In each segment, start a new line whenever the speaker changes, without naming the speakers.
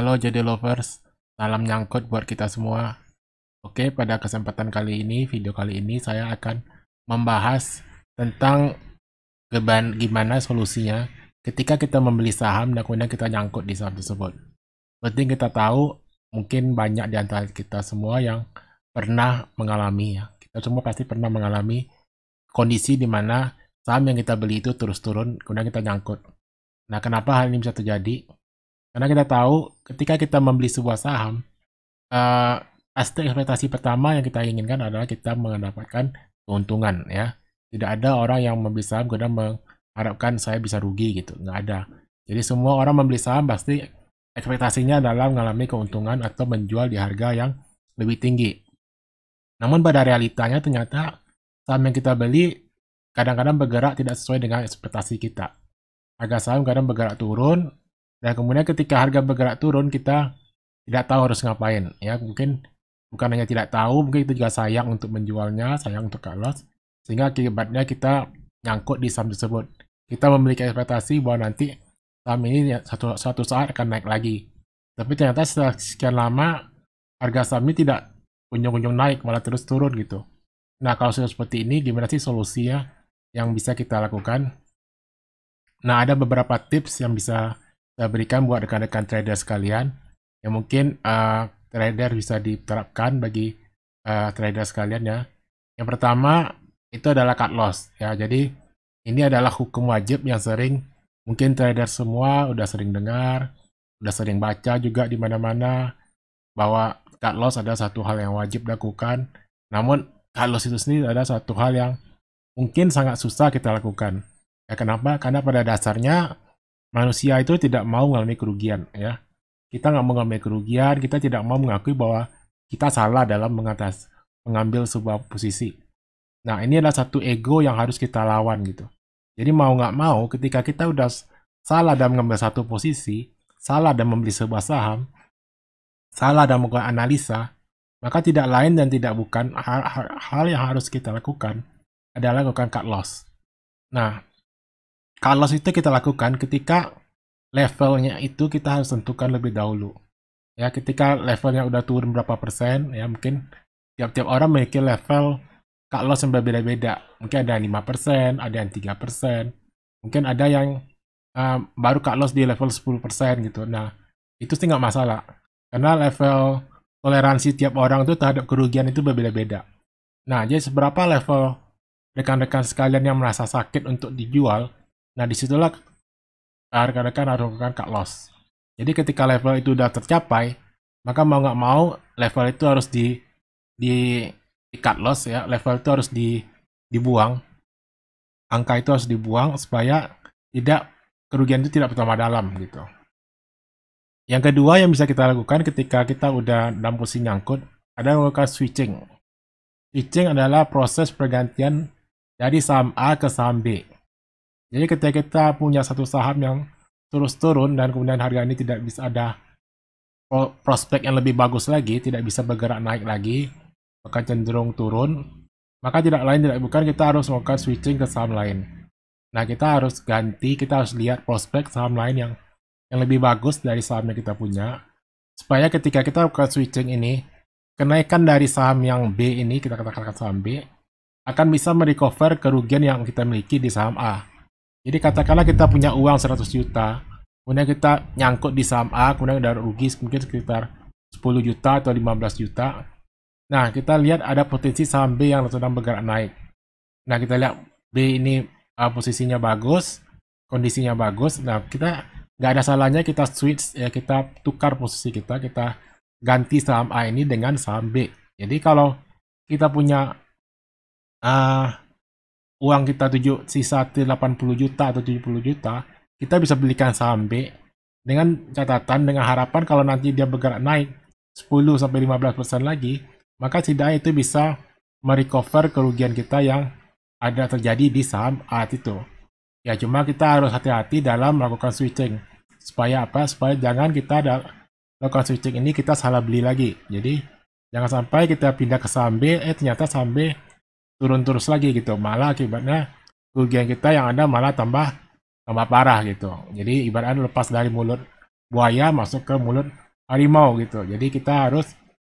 Halo jadi lovers, salam nyangkut buat kita semua. Oke, pada kesempatan kali ini, video kali ini saya akan membahas tentang gimana solusinya ketika kita membeli saham dan kemudian kita nyangkut di saham tersebut. Penting kita tahu, mungkin banyak di antara kita semua yang pernah mengalami ya. Kita semua pasti pernah mengalami kondisi di mana saham yang kita beli itu terus turun, kemudian kita nyangkut. Nah, kenapa hal ini bisa terjadi? Karena kita tahu ketika kita membeli sebuah saham, pasti ekspektasi pertama yang kita inginkan adalah kita mendapatkan keuntungan ya. Tidak ada orang yang membeli saham kemudian mengharapkan saya bisa rugi gitu, nggak ada. Jadi semua orang membeli saham pasti ekspektasinya adalah mengalami keuntungan atau menjual di harga yang lebih tinggi. Namun pada realitanya ternyata saham yang kita beli kadang-kadang bergerak tidak sesuai dengan ekspektasi kita. Harga saham kadang bergerak turun, dan kemudian ketika harga bergerak turun, kita tidak tahu harus ngapain. Ya, mungkin bukan hanya tidak tahu, mungkin kita juga sayang untuk menjualnya, sayang untuk cut loss, sehingga akibatnya kita nyangkut di saham tersebut. Kita memiliki ekspektasi bahwa nanti saham ini suatu saat akan naik lagi. Tapi ternyata setelah sekian lama, harga saham ini tidak kunjung-kunjung naik, malah terus turun gitu. Nah, kalau sudah seperti ini, gimana sih solusinya yang bisa kita lakukan? Nah, ada beberapa tips yang bisa saya berikan buat rekan-rekan trader sekalian yang mungkin trader bisa diterapkan bagi trader sekalian ya. Yang pertama itu adalah cut loss ya. Jadi ini adalah hukum wajib yang sering mungkin trader semua udah sering dengar, udah sering baca juga di mana-mana bahwa cut loss adalah satu hal yang wajib dilakukan. Namun cut loss itu sendiri adalah satu hal yang mungkin sangat susah kita lakukan. Ya, kenapa? Karena pada dasarnya manusia itu tidak mau mengalami kerugian ya. Kita nggak mau mengalami kerugian, kita tidak mau mengakui bahwa kita salah dalam mengambil sebuah posisi. Nah, ini adalah satu ego yang harus kita lawan gitu. Jadi mau nggak mau, ketika kita udah salah dalam mengambil satu posisi, salah dalam membeli sebuah saham, salah dalam melakukan analisa, maka tidak lain dan tidak bukan hal yang harus kita lakukan adalah lakukan cut loss. Nah, cut loss itu kita lakukan ketika levelnya itu kita harus tentukan lebih dahulu. Ya, ketika levelnya udah turun berapa persen, ya mungkin tiap-tiap orang memiliki level cut loss yang berbeda-beda. Mungkin ada yang 5%, ada yang 3%. Mungkin ada yang baru cut loss di level 10% gitu. Nah, itu sih nggak masalah. Karena level toleransi tiap orang itu terhadap kerugian itu berbeda-beda. Nah, jadi seberapa level rekan-rekan sekalian yang merasa sakit untuk dijual, nah disitulah rekan-rekan harus melakukan cut loss. Jadi ketika level itu udah tercapai, maka mau nggak mau level itu harus di cut loss ya, level itu harus dibuang, angka itu harus dibuang supaya kerugian itu tidak bertambah dalam gitu. Yang kedua yang bisa kita lakukan ketika kita udah dalam posisi nyangkut adalah melakukan switching. Switching adalah proses pergantian dari saham A ke saham B. Jadi ketika kita punya satu saham yang terus turun dan kemudian harga ini tidak bisa ada prospek yang lebih bagus lagi, tidak bisa bergerak naik lagi, maka cenderung turun, maka tidak lain tidak bukan kita harus melakukan switching ke saham lain. Nah, kita harus ganti, kita harus lihat prospek saham lain yang lebih bagus dari saham yang kita punya, supaya ketika kita lakukan switching ini, kenaikan dari saham yang B ini, kita katakan saham B, akan bisa merecover kerugian yang kita miliki di saham A. Jadi katakanlah kita punya uang 100 juta, kemudian kita nyangkut di saham A, kemudian udah rugi mungkin sekitar 10 juta atau 15 juta. Nah, kita lihat ada potensi saham B yang sedang bergerak naik. Nah, kita lihat B ini posisinya bagus, kondisinya bagus. Nah, kita nggak ada salahnya kita switch, ya kita tukar posisi kita ganti saham A ini dengan saham B. Jadi kalau kita punya uang kita sisa 80 juta atau 70 juta, kita bisa belikan saham B dengan catatan, dengan harapan kalau nanti dia bergerak naik 10-15% lagi, maka setidaknya itu bisa merecover kerugian kita yang ada terjadi di saham A itu. Ya, cuma kita harus hati-hati dalam melakukan switching. Supaya apa? Supaya jangan kita melakukan switching ini kita salah beli lagi. Jadi, jangan sampai kita pindah ke saham B, ternyata saham B turun terus lagi gitu, malah akibatnya kerugian kita yang ada malah tambah parah gitu. Jadi ibaratnya lepas dari mulut buaya masuk ke mulut harimau gitu. Jadi kita harus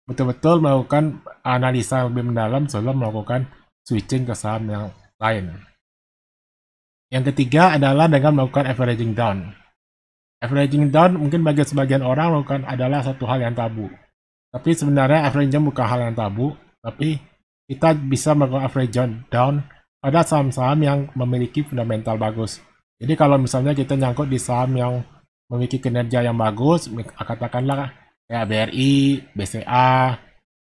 betul-betul melakukan analisa lebih mendalam sebelum melakukan switching ke saham yang lain. Yang ketiga adalah dengan melakukan averaging down. Averaging down mungkin bagi sebagian orang melakukan adalah satu hal yang tabu. Tapi sebenarnya averaging down bukan hal yang tabu, tapi kita bisa melakukan averaging down pada saham-saham yang memiliki fundamental bagus. Jadi kalau misalnya kita nyangkut di saham yang memiliki kinerja yang bagus, katakanlah kayak BRI, BCA,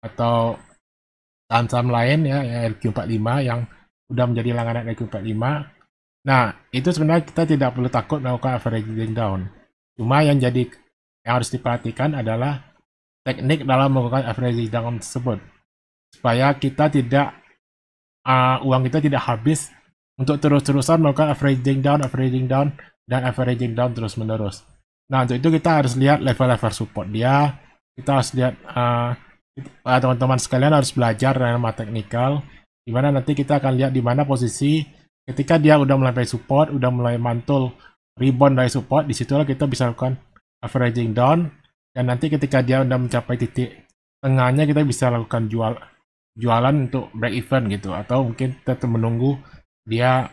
atau saham-saham lain ya, RQ45 yang sudah menjadi langganan RQ45. Nah, itu sebenarnya kita tidak perlu takut melakukan averaging down. Cuma yang harus diperhatikan adalah teknik dalam melakukan averaging down tersebut. Supaya kita tidak uang kita tidak habis untuk terus-terusan melakukan averaging down, dan averaging down terus-menerus. Nah, untuk itu kita harus lihat level-level support dia. Kita harus lihat, teman-teman sekalian harus belajar nama teknikal, dimana nanti kita akan lihat di mana posisi ketika dia udah melampaui support, udah mulai mantul rebound dari support, disitulah kita bisa lakukan averaging down, dan nanti ketika dia udah mencapai titik tengahnya, kita bisa lakukan jualan untuk break even gitu, atau mungkin kita menunggu dia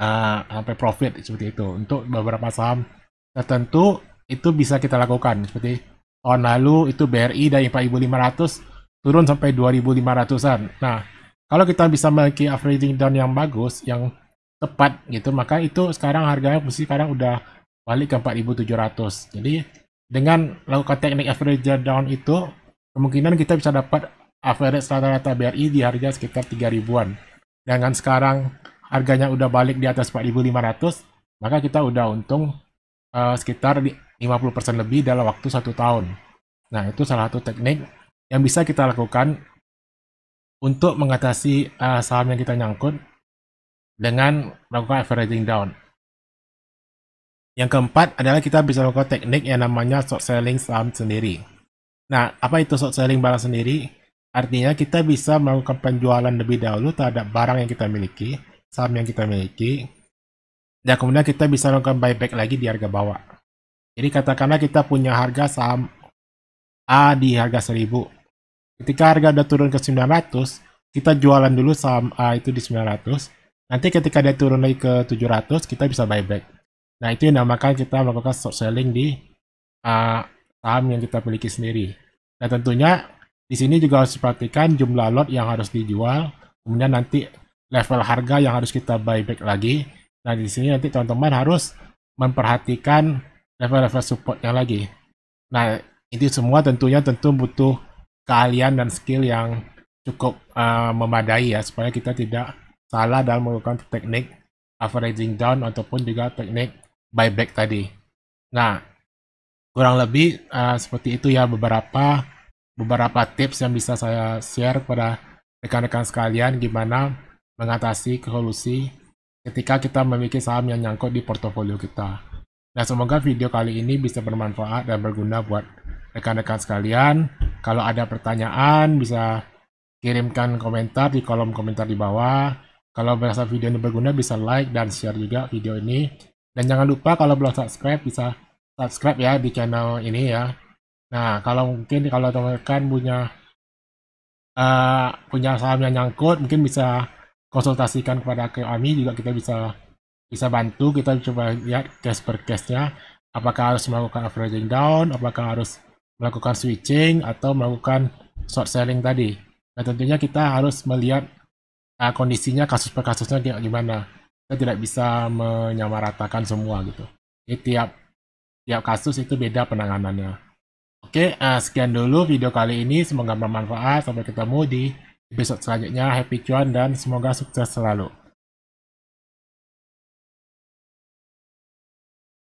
sampai profit seperti itu. Untuk beberapa saham tertentu itu bisa kita lakukan, seperti tahun lalu itu BRI dari 4.500 turun sampai 2.500-an. Nah, kalau kita bisa memiliki averaging down yang bagus, yang tepat gitu, maka itu sekarang harganya posisi sekarang udah balik ke 4.700. Jadi dengan lakukan teknik averaging down itu, kemungkinan kita bisa dapat average rata-rata BRI di harga sekitar 3.000-an. Dengan sekarang harganya udah balik di atas 4.500, maka kita udah untung sekitar 50% lebih dalam waktu 1 tahun. Nah, itu salah satu teknik yang bisa kita lakukan untuk mengatasi saham yang kita nyangkut dengan melakukan averaging down. Yang keempat adalah kita bisa melakukan teknik yang namanya short selling saham sendiri. Nah, apa itu short selling barang sendiri? Artinya kita bisa melakukan penjualan lebih dahulu terhadap barang yang kita miliki, saham yang kita miliki, dan kemudian kita bisa melakukan buyback lagi di harga bawah. Jadi katakanlah kita punya harga saham A di harga 1.000. Ketika harga udah turun ke 900, kita jualan dulu saham A itu di 900. Nanti ketika dia turun lagi ke 700, kita bisa buyback. Nah, itu yang dinamakan kita melakukan short selling di saham yang kita miliki sendiri. Nah, tentunya di sini juga harus diperhatikan jumlah lot yang harus dijual, kemudian nanti level harga yang harus kita buyback lagi. Nah, di sini nanti teman-teman harus memperhatikan level-level supportnya lagi. Nah, itu semua tentu butuh keahlian dan skill yang cukup memadai ya, supaya kita tidak salah dalam melakukan teknik averaging down ataupun juga teknik buyback tadi. Nah, kurang lebih seperti itu ya beberapa tips yang bisa saya share kepada rekan-rekan sekalian gimana mengatasi solusi ketika kita memiliki saham yang nyangkut di portofolio kita. Nah, semoga video kali ini bisa bermanfaat dan berguna buat rekan-rekan sekalian. Kalau ada pertanyaan bisa kirimkan komentar di kolom komentar di bawah. Kalau merasa video ini berguna bisa like dan share juga video ini. Dan jangan lupa kalau belum subscribe bisa subscribe ya di channel ini ya. Nah, kalau teman-teman punya saham yang nyangkut, mungkin bisa konsultasikan kepada kami juga, kita bisa bantu. Kita coba lihat case per case-nya, apakah harus melakukan averaging down, apakah harus melakukan switching atau melakukan short selling tadi. Nah, tentunya kita harus melihat kondisinya kasus per kasusnya gimana. Kita tidak bisa menyamaratakan semua gitu. Jadi tiap kasus itu beda penanganannya. Oke, sekian dulu video kali ini. Semoga bermanfaat. Sampai ketemu di episode selanjutnya. Happy cuan dan semoga sukses selalu.